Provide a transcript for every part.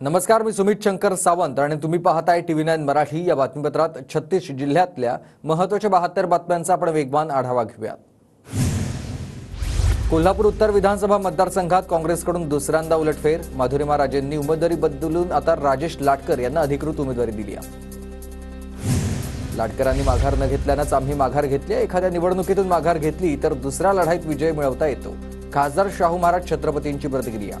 नमस्कार, मी सुमित शंकर सावंत आणि तुम्ही पाहताय TV9 मराठी। या बातमीपत्रात 36 जिल्ह्यातल्या महत्त्वाच्या 72 बातम्यांचा आपण वेगवान आढावा घेऊया। कोल्हापूर उत्तर विधानसभा मतदारसंघात काँग्रेसकडून दुसऱ्यांदा उलटफेर। माधुरिमा राजेंनी उमेदवारी बदलून आता राजेश लाटकर यांना अधिकृत उमेदवारी दिली आहे। लाटकरांनी माघार न घेतल्यानंच आम्ही माघार घेतली। एखाद्या निवडणुकीतून माघार घेतली तर दुसऱ्या लढाईत विजय मिळवता येतो। खासदार शाहू महाराज छत्रपतींची प्रतिक्रिया।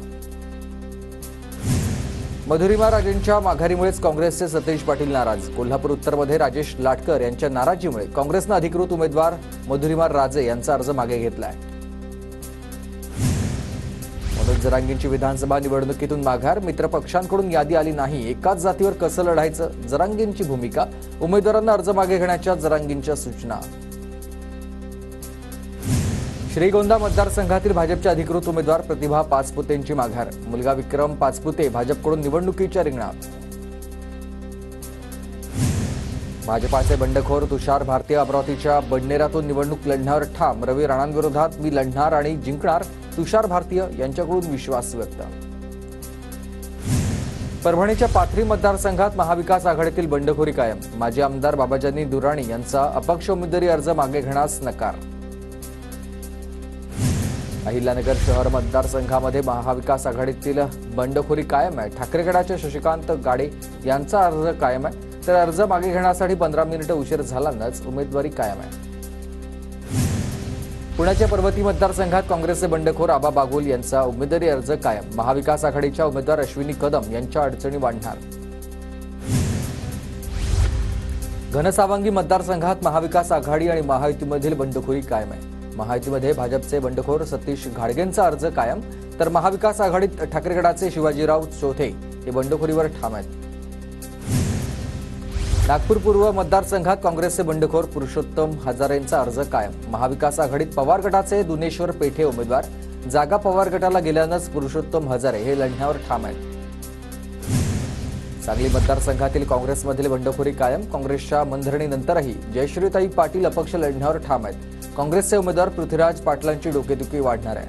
माधुरिमा राजेंच्या माघारीमुळेच काँग्रेसचे सतेज पाटील नाराज। कोल्हापूर उत्तरमध्ये राजेश लाटकर यांच्या नाराजीमुळे काँग्रेसने अधिकृत उमेदवार माधुरिमा राजे यांचा अर्ज मागे घेतलाय। मनोज जरांगेंची विधानसभा निवडणुकीतून माघार। मित्रपक्षांकडून यादी आली नाही, एकाच जातीवर कसं लढायचं, जरांगेंची भूमिका। उमेदवारांना अर्ज मागे घेण्याच्या जरांगेंच्या सूचना। श्रीगोंदा मतदारसंघातील भाजपचे अधिकृत उमेदवार प्रतिभा पाचपुतेंची माघार। मुलगा विक्रम पाचपुते भाजपकडून निवडणुकीच्या रिंगणात। भाजपाचे बंडखोर तुषार भारतीय अमरावतीच्या बडनेरातून निवडणूक लढण्यावर ठाम। रवी राणांविरोधात मी लढणार आणि जिंकणार, तुषार भारतीय यांच्याकडून विश्वास व्यक्त। परभणीच्या पाथरी मतदारसंघात महाविकास आघाडीतील बंडखोरी कायम। माजी आमदार बाबाजानी दुराणी यांचा अपक्ष उमेदवारी अर्ज मागे घेण्यास नकार। अहिल्यानगर शहर मतदारसंघामध्ये महाविकास आघाडीतील बंडखोरी कायम आहे। ठाकरेगडाचे शशिकांत गाडे यांचा अर्ज कायम आहे, तर अर्ज मागे घेण्यासाठी 15 मिनिटे उशीर झाल्यानंच उमेदवारी कायम आहे। पुण्याच्या पर्वती मतदारसंघात काँग्रेसचे बंडखोर आबा बागुल यांचा उमेदवारी अर्ज कायम। महाविकास आघाडीच्या उमेदवार अश्विनी कदम यांच्या अडचणी वाढणार। घनसावंगी मतदारसंघात महाविकास आघाडी आणि महायुतीमधील बंडखोरी कायम आहे। महायुतीमध्ये भाजपचे बंडखोर सतीश घाडगेंचा अर्ज कायम, तर महाविकास आघाडीत ठाकरेगडाचे शिवाजीराव चौथे हे बंडखोरीवर ठाम आहेत। नागपूर पूर्व मतदारसंघात काँग्रेसचे बंडखोर पुरुषोत्तम हजारेंचा अर्ज कायम। महाविकास आघाडीत पवार गटाचे दुनेश्वर पेठे उमेदवार। जागा पवार गटाला गेल्यानंच पुरुषोत्तम हजारे हे लढण्यावर ठाम आहेत। सांगली मतदारसंघातील काँग्रेसमधील बंडखोरी कायम। काँग्रेसच्या मंथरणीनंतरही जयश्रीताई पाटील अपक्ष लढण्यावर ठाम आहेत। काँग्रेसचे उमेदवार पृथ्वीराज पाटलांची डोकेदुखी वाढणार आहे।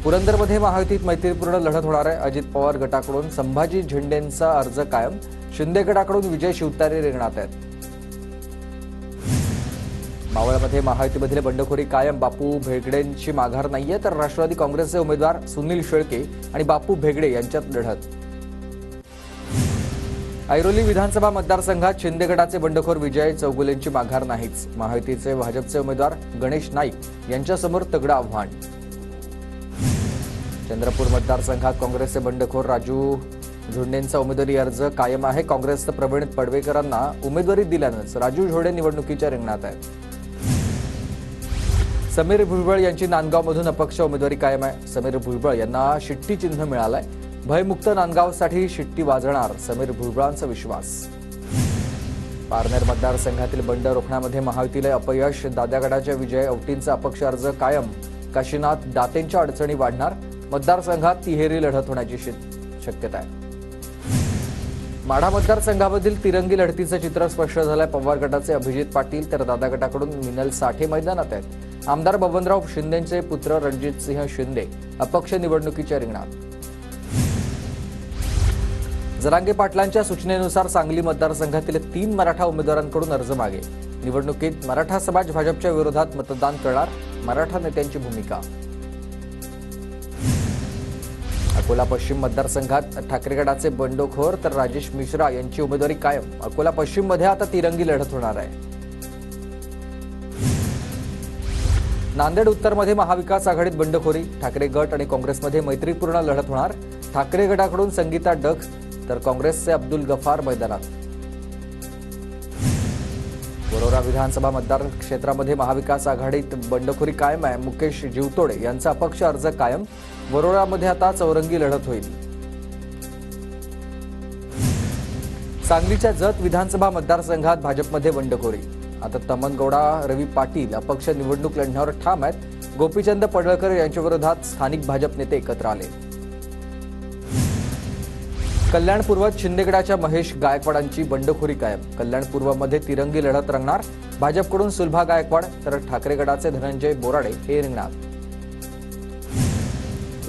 पुरंदरमध्ये महायुतीत मैत्रीपूर्ण लढत होणार आहे। अजित पवार गटाकडून संभाजी झेंडेंचा अर्ज कायम। शिंदे गटाकडून विजय शिवतारे रिंगणात आहेत। मावळमध्ये महायुतीमधील बंडखोरी कायम। बापू भेगडेंची माघार नाहीये, तर राष्ट्रवादी काँग्रेसचे उमेदवार सुनील शेळके आणि बापू भेगडे यांच्यात लढत। ऐरोली विधानसभा मतदारसंघात शिंदे गटाचे बंडखोर विजय चौगुलेंची माघार नाहीच। महायुतीचे भाजपचे उमेदवार गणेश नाईक यांच्यासमोर तगडं आव्हान। चंद्रपूर मतदारसंघात काँग्रेसचे बंडखोर राजू झोडेंचा उमेदवारी अर्ज कायम आहे। काँग्रेसचे प्रवीण पडवेकरांना उमेदवारी दिल्यानंच राजू झोडे निवडणुकीच्या रिंगणात आहेत। समीर भुजबळ यांची नांदगावमधून अपक्ष उमेदवारी कायम आहे। समीर भुजबळ यांना शिट्टी चिन्ह मिळालंय। भयमुक्त नांदगावसाठी शिट्टी वाजणार, समीर भुजबळांचा विश्वास। पारनेर मतदारसंघातील बंड रोखण्यामध्ये महायुतीला अपयश। दादा गटाच्या विजय औटींचा अपक्ष अर्ज कायम। काशीनाथ दातेंच्या अडचणी वाढणार। मतदारसंघात तिहेरी लढत होण्याची शक्यता आहे। माढा मतदारसंघामधील तिरंगी लढतीचं चित्र स्पष्ट झालंय। पवार गटाचे अभिजित पाटील तर दादा गटाकडून मिनल साठे मैदानात आहेत। आमदार बबनराव शिंदेंचे पुत्र रणजितसिंह शिंदे अपक्ष निवडणुकीच्या रिंगणात। जरांगे पाटलांच्या सूचनेनुसार सांगली मतदारसंघातील 3 मराठा उमेदवारांकडून अर्ज मागे। निवडणुकीत मराठा समाज भाजपच्या विरोधात मतदान करणार, मराठा नेत्यांची भूमिका। अकोला पश्चिम मतदारसंघात ठाकरेगडाचे बंडखोर तर राजेश मिश्रा यांची उमेदवारी कायम। अकोला पश्चिम मध्ये आता तिरंगी लढत होणार आहे। नांदेड उत्तरमध्ये महाविकास आघाडीत बंडखोरी। ठाकरे गट आणि काँग्रेसमध्ये मैत्रीपूर्ण लढत होणार। ठाकरे गटाकडून संगीता डग तर काँग्रेसचे अब्दुल गफार मैदानात। वरोरा विधानसभा मतदार क्षेत्रामध्ये महाविकास आघाडीत बंडखोरी कायम आहे। मुकेश जीवतोडे यांचा अपक्ष अर्ज कायम। वरोरामध्ये आता चौरंगी लढत होईल। सांगलीच्या जत विधानसभा मतदारसंघात भाजपमध्ये बंडखोरी। आता तमनगौडा रवी पाटील अपक्ष निवडणूक लढण्यावर ठाम आहेत। गोपीचंद पडळकर यांच्या विरोधात स्थानिक भाजप नेते एकत्र आले। कल्याण पूर्वात शिंदेगडाच्या महेश गायकवाडांची बंडखोरी कायम। कल्याण पूर्वमध्ये तिरंगी लढत रंगणार। भाजपकडून सुलभा गायकवाड तर ठाकरे गटाचे धनंजय बोराडे हे रिंगणात।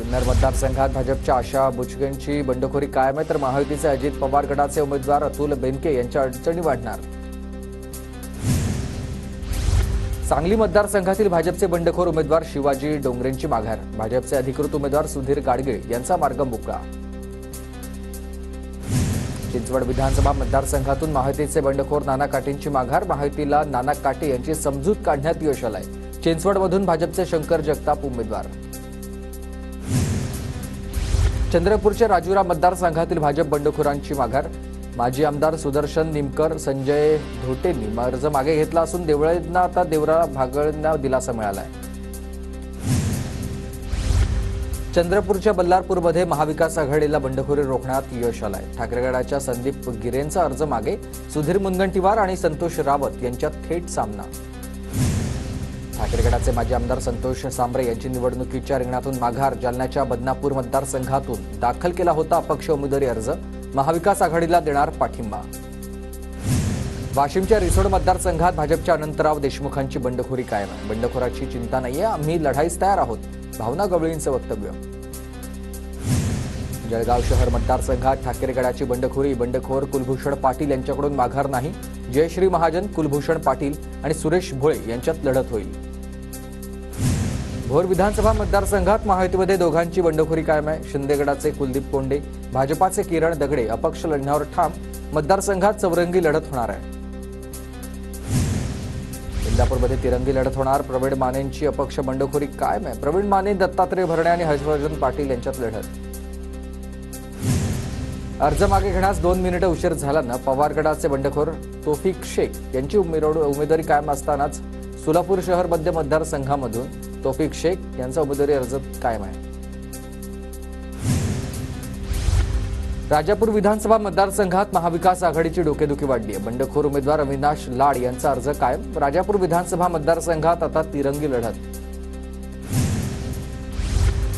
जुन्नर मतदारसंघात भाजपच्या आशा बुचकेंची बंडखोरी कायम आहे, तर महायुतीचे अजित पवार गटाचे उमेदवार अतुल बेनके यांच्या अडचणी वाढणार. सांगली मतदारसंघातील भाजपचे बंडखोर उमेदवार शिवाजी डोंगरेंची माघार. भाजपचे अधिकृत उमेदवार सुधीर गाडगीळ यांचा मार्ग मोकळा. चिंचवड विधानसभा मतदारसंघातून महायुतीचे बंडखोर नाना काटेंची माघार. महायुतीला नाना काटे यांची समजूत काढण्यात यश आलंय. चिंचवडमधून भाजपचे शंकर जगताप उमेदवार. चंद्रपूरच्या राजुरा मतदारसंघातील भाजप बंडखोरांची माघार. माजी आमदार सुदर्शन निमकर, संजय धोटेंनी अर्ज मागे घेतला असून देवळेंना आता देवरा भागळना दिलासा मिळाला आहे. चंद्रपूरच्या बल्लारपूरमध्ये महाविकास आघाडीला बंडखोरी रोखण्यात यश आलंय. ठाकरे गटाच्या संदीप गिरेंचा अर्ज मागे. सुधीर मुनगंटीवार आणि संतोष रावत यांच्यात थेट सामना. ठाकरे गटाचे माजी आमदार संतोष सांबरे यांची निवडणुकीच्या रिंगणातून माघार. जालन्याच्या बदनापूर मतदारसंघातून दाखल केला होता अपक्ष उमेदवारी अर्ज. महाविकास आघाडीला देणार पाठिंबा. वाशिमच्या रिसोड मतदारसंघात भाजपच्या अनंतराव देशमुखांची बंडखोरी कायम आहे. बंडखोराची चिंता नाहीये, आम्ही लढाईस तयार आहोत, भावना गवळींचं वक्तव्य. जळगाव शहर मतदारसंघात ठाकरे गटाची बंडखोरी. बंडखोर कुलभूषण पाटील यांच्याकडून माघार नाही. जयश्री महाजन, कुलभूषण पाटील आणि सुरेश भोळे यांच्यात लढत होईल. भोर विधानसभा मतदारसंघात महायुतीमध्ये दोघांची बंडखोरी कायम आहे. शिंदे गटाचे कुलदीप कोंडे, भाजपाचे किरण दगडे अपक्ष लढण्यावर ठाम. मतदारसंघात चौरंगी लढत होणार आहे. इंदापूरमध्ये तिरंगी लढत होणार. प्रवीण मानेंची अपक्ष बंडखोरी कायम आहे. प्रवीण माने, दत्तात्रय भरणे आणि हर्षवर्धन पाटील यांच्यात लढत. अर्ज मागे घेण्यास 2 मिनिटं उशीर झाल्यानं पवार गटाचे बंडखोर तौफिक शेख यांची उमेदवारी कायम असतानाच सोलापूर शहर मध्य मतदारसंघामधून तौफिक शेख यांचा उमेदवारी अर्ज कायम आहे. राजापूर विधानसभा मतदारसंघात महाविकास आघाडीची डोकेदुखी वाढली आहे. बंडखोर उमेदवार अविनाश लाड यांचा अर्ज कायम. राजापूर विधानसभा मतदारसंघात आता तिरंगी लढत.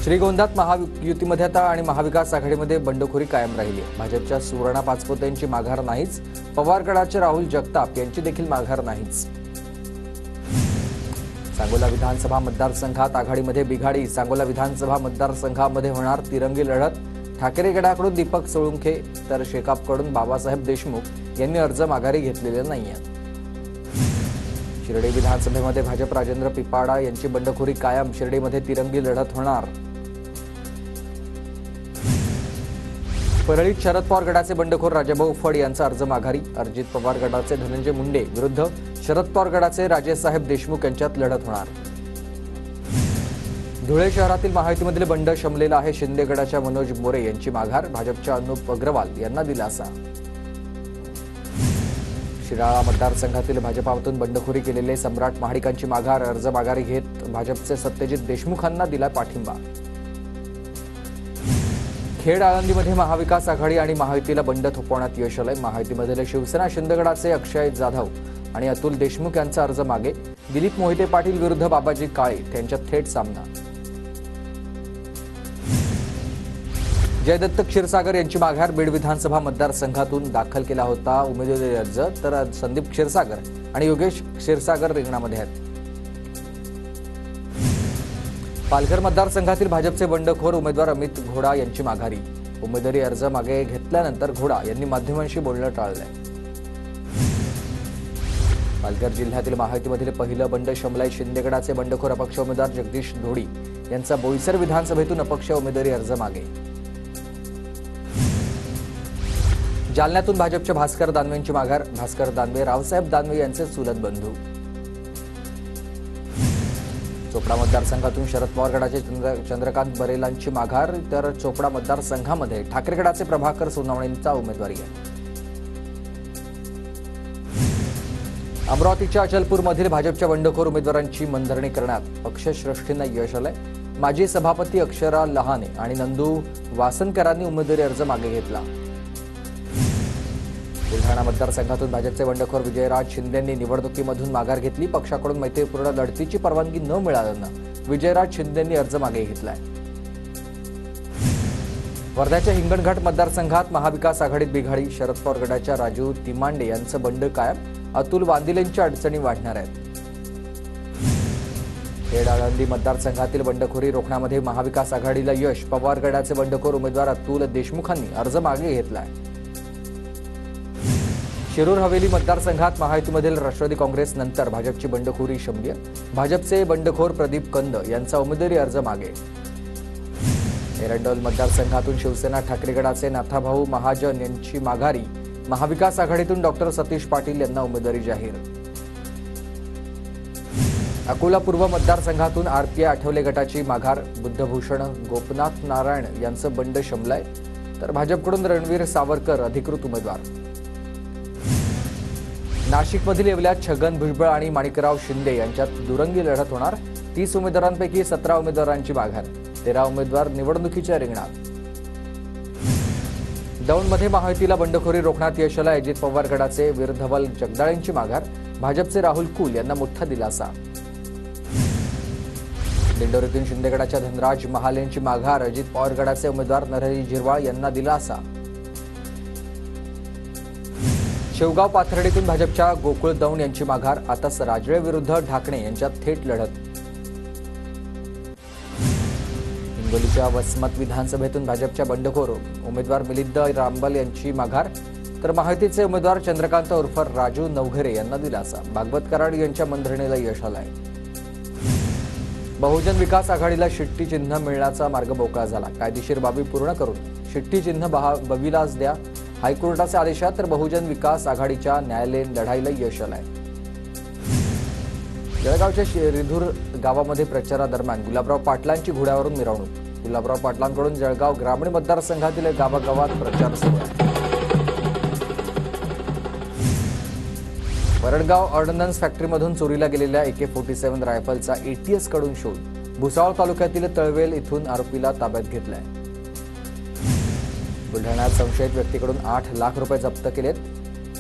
श्रीगोंद्यात महायुतीमध्ये आता आणि महाविकास आघाडीमध्ये बंडखोरी कायम राहिली आहे. भाजपच्या सुवर्णा पाचपुते यांची माघार नाहीच. पवार गटाचे राहुल जगताप यांची देखील माघार नाहीच. सांगोला विधानसभा मतदारसंघात आघाडीमध्ये बिघाडी. सांगोला विधानसभा मतदारसंघामध्ये होणार तिरंगी लढत. ठाकरे गटाकडून दीपक सोळुंखे तर शेकापकडून बाबासाहेब देशमुख यांनी अर्ज माघारी घेतलेले नाहीये. शिर्डी विधानसभेमध्ये भाजप राजेंद्र पिपाडा यांची बंडखोरी कायम. शिर्डीमध्ये तिरंगी लढत होणार. परळीत शरद पवार गटाचे बंडखोर राजाभाऊ फड यांचा अर्ज माघारी. अजित पवार गटाचे धनंजय मुंडे विरुद्ध शरद पवार गटाचे राजेसाहेब देशमुख यांच्यात लढत होणार. धुळे शहरातील महायुतीमधील बंड शमलेला आहे. शिंदे गटाच्या मनोज मोरे यांची माघार. भाजपच्या अनुप अग्रवाल यांना दिलासा. शिराळा मतदारसंघातील भाजपातून बंडखोरी केलेले सम्राट महाडिकांची माघार. अर्ज माघारी घेत भाजपचे सत्यजित देशमुखांना दिला पाठिंबा. खेड आळंदीमध्ये महाविकास आघाडी आणि महायुतीला बंड थोपवण्यात यश आलंय. महायुतीमधील शिवसेना शिंदेगडाचे अक्षय जाधव आणि अतुल देशमुख यांचा अर्ज मागे. दिलीप मोहिते पाटील विरुद्ध बाबाजी काळे यांच्यात थेट सामना. जयदत्त क्षीरसागर यांची माघार. बीड विधानसभा मतदारसंघातून दाखल केला होता उमेदवारी अर्ज, तर संदीप क्षीरसागर आणि योगेश क्षीरसागर रिंगणामध्ये आहेत. पालघर मतदारसंघातील भाजपचे बंडखोर उमेदवार अमित घोडा यांची माघारी. उमेदवारी अर्ज मागे घेतल्यानंतर घोडा यांनी माध्यमांशी बोलणं टाळलंय. पालघर जिल्ह्यातील महायुतीमधील पहिलं बंड शमलाय. शिंदेगडाचे बंडखोर अपक्ष उमेदवार जगदीश धोडी यांचा बोईसर विधानसभेतून अपक्ष उमेदवारी अर्ज मागे. जालन्यातून भाजपच्या भास्कर दानवेंची माघार. भास्कर दानवे रावसाहेब दानवे यांचे चुलत बंधू. चोपडा मतदारसंघातून शरद पवार गटाचे चंद्रकांत बरेलांची माघार. तर चोपडा मतदारसंघामध्ये ठाकरे गटाचे प्रभाकर सोनवणेंचा उमेदवारी आहे. अमरावतीच्या अचलपूरमधील भाजपच्या बंडखोर उमेदवारांची मनधरणी करण्यात पक्षश्रेष्ठींना यश आलंय. माजी सभापती अक्षरा लहाने आणि नंदू वासनकरांनी उमेदवारी अर्ज मागे घेतला. बुलढाणा मतदारसंघातून भाजपचे बंडखोर विजयराज शिंदेंनी निवडणुकीमधून माघार घेतली. पक्षाकडून मैत्रीपूर्ण लढतीची परवानगी न मिळाल्यानं विजयराज शिंदेंनी अर्ज मागे घेतलाय. वर्ध्याच्या हिंगणघाट मतदारसंघात महाविकास आघाडीत बिघाडी. शरद पवार गटाच्या राजू तिमांडे यांचं बंड कायम. अतुल वांदिलेंच्या अडचणी वाढणार आहेत. खेड आळंदी मतदारसंघातील बंडखोरी रोखण्यामध्ये महाविकास आघाडीला यश. पवार गटाचे बंडखोर उमेदवार अतुल देशमुखांनी अर्ज मागे घेतलाय. शिरूर हवेली मतदारसंघात महायुतीमधील राष्ट्रवादी काँग्रेस नंतर भाजपची बंडखोरी शम्य. भाजपचे बंडखोर प्रदीप कंद यांचा उमेदवारी अर्ज मागे. एरंडोल मतदारसंघातून शिवसेना ठाकरे गटाचे नाथाभाऊ महाजन यांची माघारी. महाविकास आघाडीतून डॉक्टर सतीश पाटील यांना उमेदवारी जाहीर. अकोला पूर्व मतदारसंघातून आरपीआय आठवले गटाची माघार. बुद्धभूषण गोपनाथ नारायण यांचं बंड शमलाय, तर भाजपकडून रणवीर सावरकर अधिकृत उमेदवार. नाशिकमधील येवल्यात छगन भुजबळ आणि माणिकराव शिंदे यांच्यात दुरंगी लढत होणार. 30 उमेदवारांपैकी 17 उमेदवारांची माघार. 13 उमेदवार निवडणुकीच्या रिंगणात. दौंडमध्ये महायुतीला बंडखोरी रोखण्यात यश आलं. अजित पवार गटाचे वीरधवल जगदाळेंची माघार. भाजपचे राहुल कुल यांना मोठा दिलासा. दिंडोरीतून शिंदे गटाच्या धनराज महाल यांची माघार. अजित पवार गटाचे उमेदवार नरहरी झिरवाळ यांना दिलासा. शेवगाव पाथर्डीतून भाजपच्या गोकुळ दौंड यांची माघार. आता राजळे विरुद्ध ढाकणे यांच्यात थेट लढत. हिंगोलीच्या वसमत विधानसभेतून भाजपच्या बंडखोर उमेदवार मिलिंद रामबल यांची माघार, तर महायुतीचे उमेदवार चंद्रकांत उर्फ राजू नवघरे यांना दिलासा. भागवत कराड यांच्या मंत्रणेला यश आलंय. बहुजन विकास आघाडीला शिट्टी चिन्ह मिळण्याचा मार्ग मोकळा झाला. कायदेशीर बाबी पूर्ण करून शिट्टी चिन्ह बविलास द्या. हायकोर्टाच्या आदेशात तर बहुजन विकास आघाडीच्या न्यायालयीन लढाईला यश आलंय. जळगावच्या रिधूर गावामध्ये प्रचारादरम्यान गुलाबराव पाटलांची घोड्यावरून मिरवणूक. गुलाबराव पाटलांकडून जळगाव ग्रामीण मतदारसंघातील गावागावात प्रचार सुरू आहे. वरडगाव ऑर्डनन्स फॅक्टरीमधून चोरीला गेलेल्या AK-47 रायफलचा ATS कडून शोध. भुसावळ तालुक्यातील तळवेल इथून आरोपीला ताब्यात घेतलाय. बुलढाण्यात संशयित व्यक्तीकडून 8 लाख रुपये जप्त केलेत.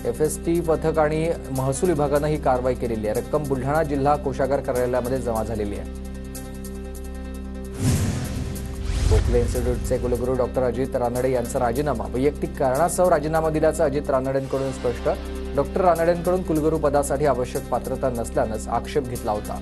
FST पथक आणि महसूल विभागानं ही कारवाई केलेली आहे. रक्कम बुलढाणा जिल्हा कोषागार कार्यालयामध्ये जमा झालेली आहे. गोखले इन्स्टिट्यूटचे कुलगुरू डॉक्टर अजित रानडे यांचा राजीनामा. वैयक्तिक कारणासह राजीनामा दिल्याचं अजित रानडेंकडून स्पष्ट. डॉक्टर रानडेंकडून कुलगुरू पदासाठी आवश्यक पात्रता नसल्यानंच आक्षेप घेतला होता.